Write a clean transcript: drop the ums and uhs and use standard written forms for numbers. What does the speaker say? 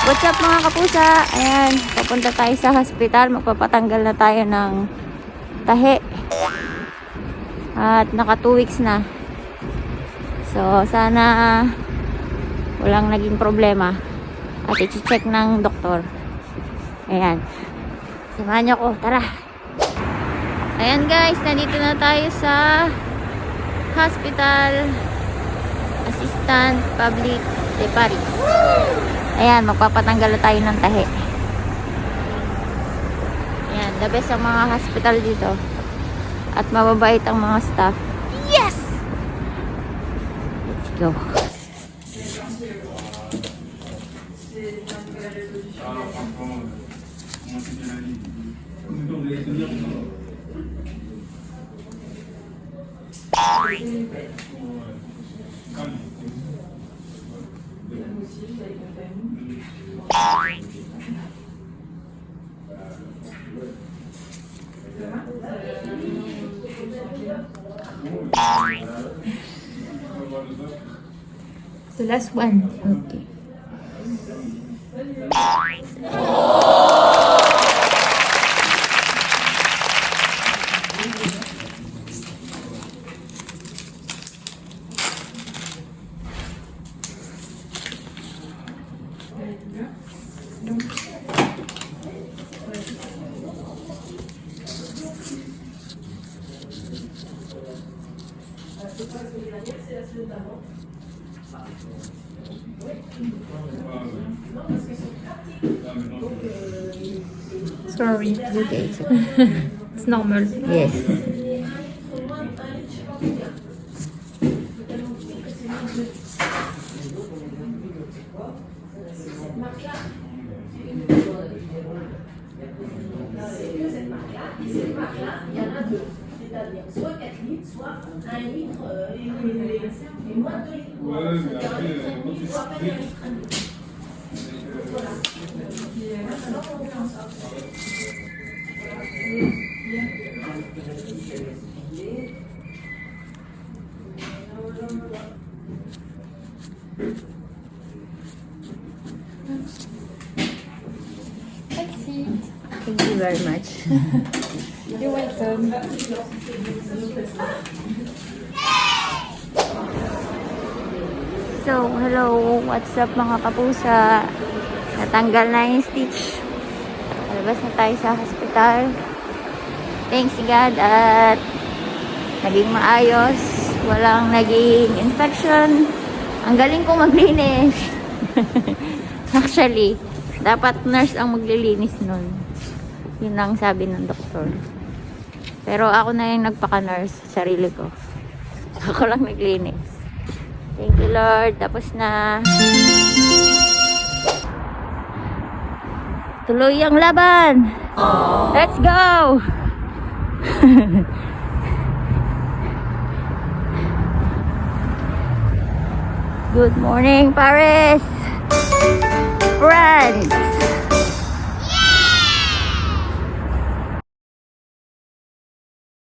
What's up mga kapusa? Ayan, papunta tayo sa hospital. Magpapatanggal na tayo ng tahi. At naka 2 weeks na. So, sana walang naging problema. At i-check ng doktor. Ayan. Samahan niyo ko. Tara! Ayan guys, nandito na tayo sa Hospital Assistant Public de Paris. Ayan, magpapatanggal na tayo ng tahi. Ayan, the best ang mga hospital dito. At mababait ang mga staff. Yes! Let's go. The last one. Okay. Sorry. Okay. It's normal. Yes. Soit 4 litres, soit 1 litre et moins de 2 litres. Ouais, mais après, quand tu soit pas 1 litre. Voilà. Maintenant, on fait en sorte. That's it. Thank you very much. You're welcome. So, hello. What's up mga kapusa? Natanggal na yung stitch. Palabas na tayo sa hospital. Thanks God at naging maayos. Walang naging infection. Ang galing kong maglinis. Actually, dapat nurse ang maglilinis nun. Yun ang sabi ng doktor. Pero ako na yung nagpaka-nurse sa sarili ko. Ako lang naglinis. Thank you Lord. Tapos na. Tuloy ang laban. Let's go. Good morning Paris. France.